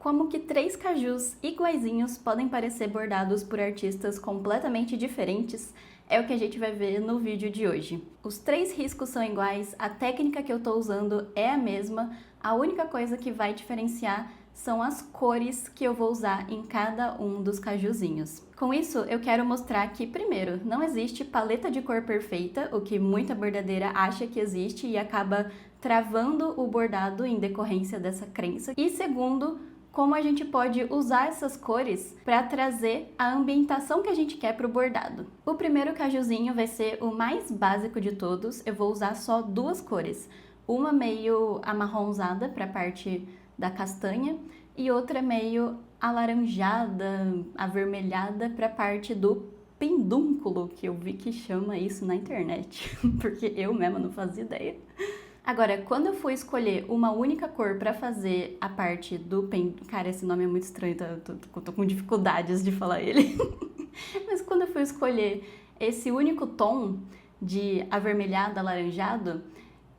Como que três cajus iguaizinhos podem parecer bordados por artistas completamente diferentes é o que a gente vai ver no vídeo de hoje. Os três riscos são iguais, a técnica que eu estou usando é a mesma, a única coisa que vai diferenciar são as cores que eu vou usar em cada um dos cajuzinhos. Com isso, eu quero mostrar que, primeiro, não existe paleta de cor perfeita, o que muita bordadeira acha que existe e acaba travando o bordado em decorrência dessa crença. E segundo, como a gente pode usar essas cores para trazer a ambientação que a gente quer para o bordado. O primeiro cajuzinho vai ser o mais básico de todos, eu vou usar só duas cores. Uma meio amarronzada para a parte da castanha e outra meio alaranjada, avermelhada para a parte do pendúnculo, que eu vi que chama isso na internet, porque eu mesma não fazia ideia. Agora, quando eu fui escolher uma única cor para fazer a parte do pendúnculo... Cara, esse nome é muito estranho, tô com dificuldades de falar ele. Mas quando eu fui escolher esse único tom de avermelhado, alaranjado,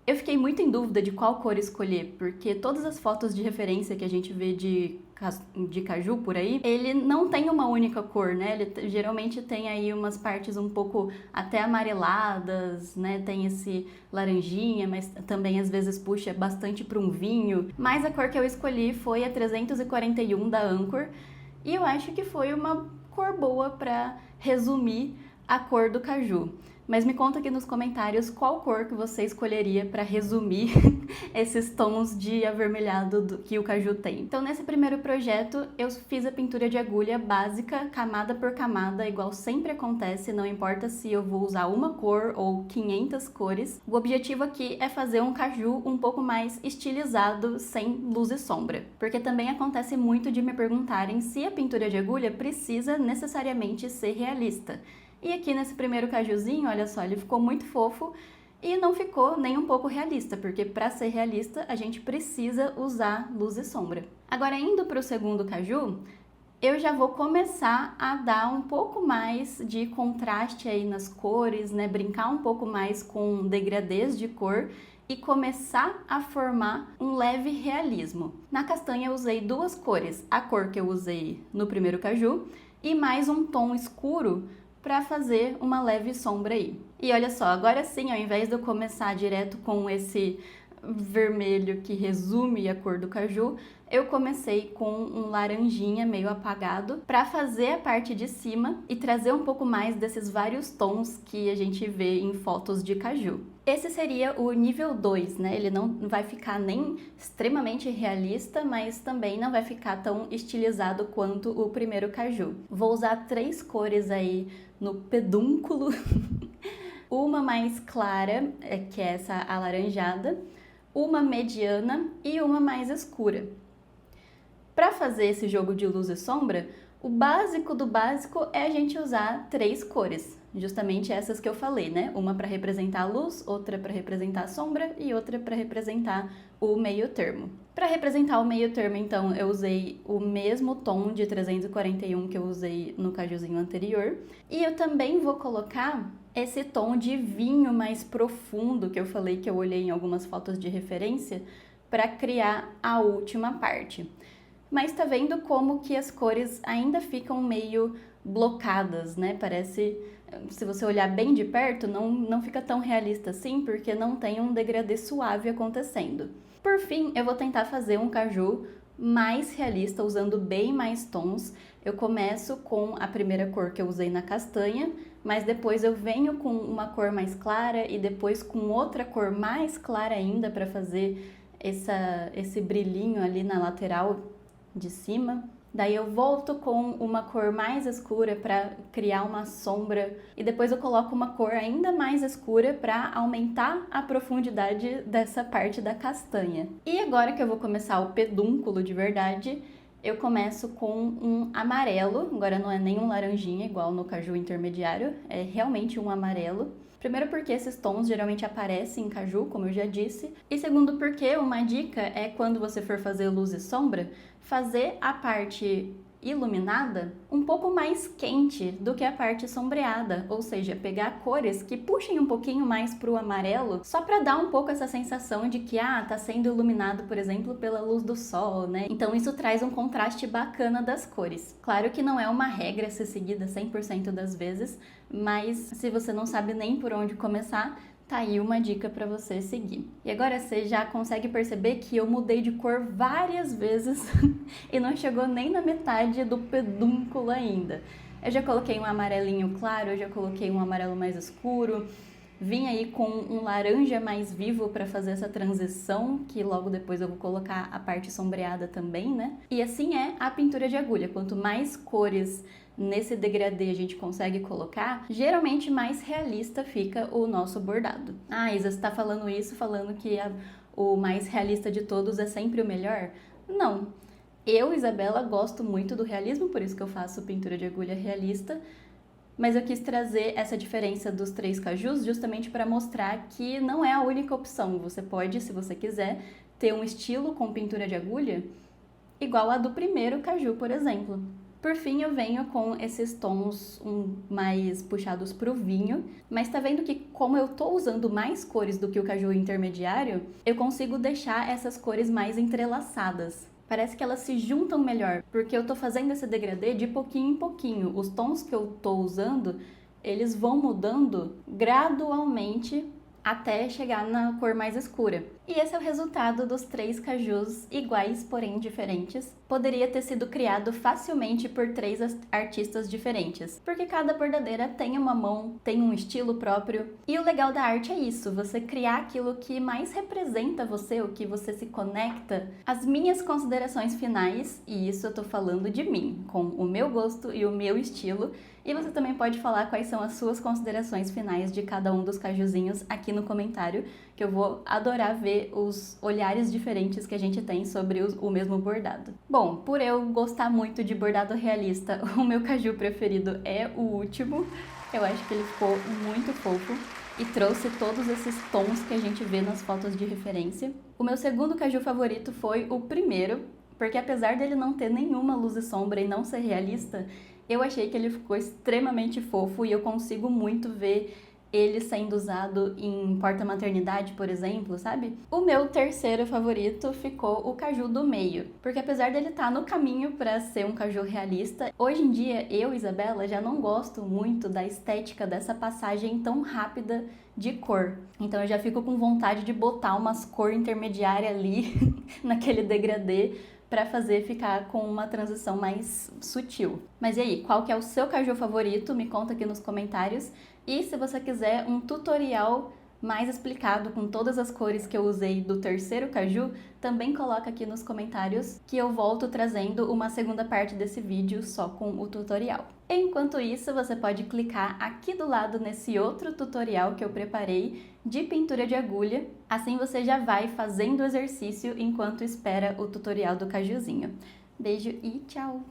eu fiquei muito em dúvida de qual cor escolher, porque todas as fotos de referência que a gente vê de caju por aí, ele não tem uma única cor, né? Ele geralmente tem aí umas partes um pouco até amareladas, né? Tem esse laranjinha, mas também às vezes puxa bastante para um vinho. Mas a cor que eu escolhi foi a 341 da Anchor, e eu acho que foi uma cor boa para resumir a cor do caju. Mas me conta aqui nos comentários qual cor que você escolheria para resumir esses tons de avermelhado que o caju tem. Então, nesse primeiro projeto, eu fiz a pintura de agulha básica, camada por camada, igual sempre acontece, não importa se eu vou usar uma cor ou 500 cores. O objetivo aqui é fazer um caju um pouco mais estilizado, sem luz e sombra. Porque também acontece muito de me perguntarem se a pintura de agulha precisa necessariamente ser realista. E aqui nesse primeiro cajuzinho, olha só, ele ficou muito fofo e não ficou nem um pouco realista, porque para ser realista a gente precisa usar luz e sombra. Agora, indo para o segundo caju, eu já vou começar a dar um pouco mais de contraste aí nas cores, né? Brincar um pouco mais com degradês de cor e começar a formar um leve realismo. Na castanha eu usei duas cores, a cor que eu usei no primeiro caju e mais um tom escuro para fazer uma leve sombra aí. E olha só, agora sim, ao invés de eu começar direto com esse vermelho que resume a cor do caju, eu comecei com um laranjinha meio apagado para fazer a parte de cima e trazer um pouco mais desses vários tons que a gente vê em fotos de caju. Esse seria o nível 2, né? Ele não vai ficar nem extremamente realista, mas também não vai ficar tão estilizado quanto o primeiro caju. Vou usar três cores aí no pedúnculo. Uma mais clara, que é essa alaranjada, uma mediana e uma mais escura. Para fazer esse jogo de luz e sombra, o básico do básico é a gente usar três cores, justamente essas que eu falei, né? Uma para representar a luz, outra para representar a sombra e outra para representar o meio termo. Para representar o meio termo, então, eu usei o mesmo tom de 341 que eu usei no cajuzinho anterior, e eu também vou colocar esse tom de vinho mais profundo que eu falei que eu olhei em algumas fotos de referência para criar a última parte. Mas tá vendo como que as cores ainda ficam meio blocadas, né? Parece, se você olhar bem de perto, não fica tão realista assim, porque não tem um degradê suave acontecendo. Por fim, eu vou tentar fazer um caju mais realista, usando bem mais tons. Eu começo com a primeira cor que eu usei na castanha, mas depois eu venho com uma cor mais clara e depois com outra cor mais clara ainda para fazer esse brilhinho ali na lateral de cima. Daí eu volto com uma cor mais escura para criar uma sombra e depois eu coloco uma cor ainda mais escura para aumentar a profundidade dessa parte da castanha. E agora que eu vou começar o pedúnculo de verdade, eu começo com um amarelo, agora não é nem um laranjinha igual no caju intermediário, é realmente um amarelo. Primeiro porque esses tons geralmente aparecem em caju, como eu já disse, e segundo porque uma dica é quando você for fazer luz e sombra, fazer a parte iluminada um pouco mais quente do que a parte sombreada, ou seja, pegar cores que puxem um pouquinho mais para o amarelo, só para dar um pouco essa sensação de que tá sendo iluminado, por exemplo, pela luz do sol, né? Então isso traz um contraste bacana das cores. Claro que não é uma regra a ser seguida 100% das vezes, mas se você não sabe nem por onde começar, tá aí uma dica para você seguir. E agora você já consegue perceber que eu mudei de cor várias vezes e não chegou nem na metade do pedúnculo ainda. Eu já coloquei um amarelinho claro, eu já coloquei um amarelo mais escuro, vim aí com um laranja mais vivo para fazer essa transição, que logo depois eu vou colocar a parte sombreada também, né? E assim é a pintura de agulha. Quanto mais cores nesse degradê a gente consegue colocar, geralmente mais realista fica o nosso bordado. Isa, você tá falando isso, falando que o mais realista de todos é sempre o melhor? Não. Eu, Isabela, gosto muito do realismo, por isso que eu faço pintura de agulha realista, mas eu quis trazer essa diferença dos 3 cajus justamente para mostrar que não é a única opção. Você pode, se você quiser, ter um estilo com pintura de agulha igual a do primeiro caju, por exemplo. Por fim, eu venho com esses tons mais puxados pro vinho, mas tá vendo que como eu tô usando mais cores do que o caju intermediário, eu consigo deixar essas cores mais entrelaçadas. Parece que elas se juntam melhor, porque eu tô fazendo esse degradê de pouquinho em pouquinho. Os tons que eu tô usando, eles vão mudando gradualmente até chegar na cor mais escura. E esse é o resultado dos 3 cajus iguais, porém diferentes. Poderia ter sido criado facilmente por 3 artistas diferentes, porque cada bordadeira tem uma mão, tem um estilo próprio. E o legal da arte é isso, você criar aquilo que mais representa você, o que você se conecta. As minhas considerações finais, e isso eu tô falando de mim, com o meu gosto e o meu estilo, e você também pode falar quais são as suas considerações finais de cada um dos cajuzinhos aqui no comentário, que eu vou adorar ver os olhares diferentes que a gente tem sobre o mesmo bordado. Bom, por eu gostar muito de bordado realista, o meu caju preferido é o último. Eu acho que ele ficou muito fofo e trouxe todos esses tons que a gente vê nas fotos de referência. O meu segundo caju favorito foi o primeiro, porque apesar dele não ter nenhuma luz e sombra e não ser realista, eu achei que ele ficou extremamente fofo e eu consigo muito ver ele sendo usado em porta-maternidade, por exemplo, sabe? O meu terceiro favorito ficou o caju do meio, porque apesar dele estar no caminho para ser um caju realista, hoje em dia eu, Isabela, já não gosto muito da estética dessa passagem tão rápida de cor. Então eu já fico com vontade de botar umas cor intermediária ali naquele degradê para fazer ficar com uma transição mais sutil. Mas e aí, qual que é o seu caju favorito? Me conta aqui nos comentários. E se você quiser um tutorial mais explicado com todas as cores que eu usei do terceiro caju, também coloca aqui nos comentários que eu volto trazendo uma segunda parte desse vídeo só com o tutorial. Enquanto isso, você pode clicar aqui do lado nesse outro tutorial que eu preparei de pintura de agulha, assim você já vai fazendo o exercício enquanto espera o tutorial do cajuzinho. Beijo e tchau!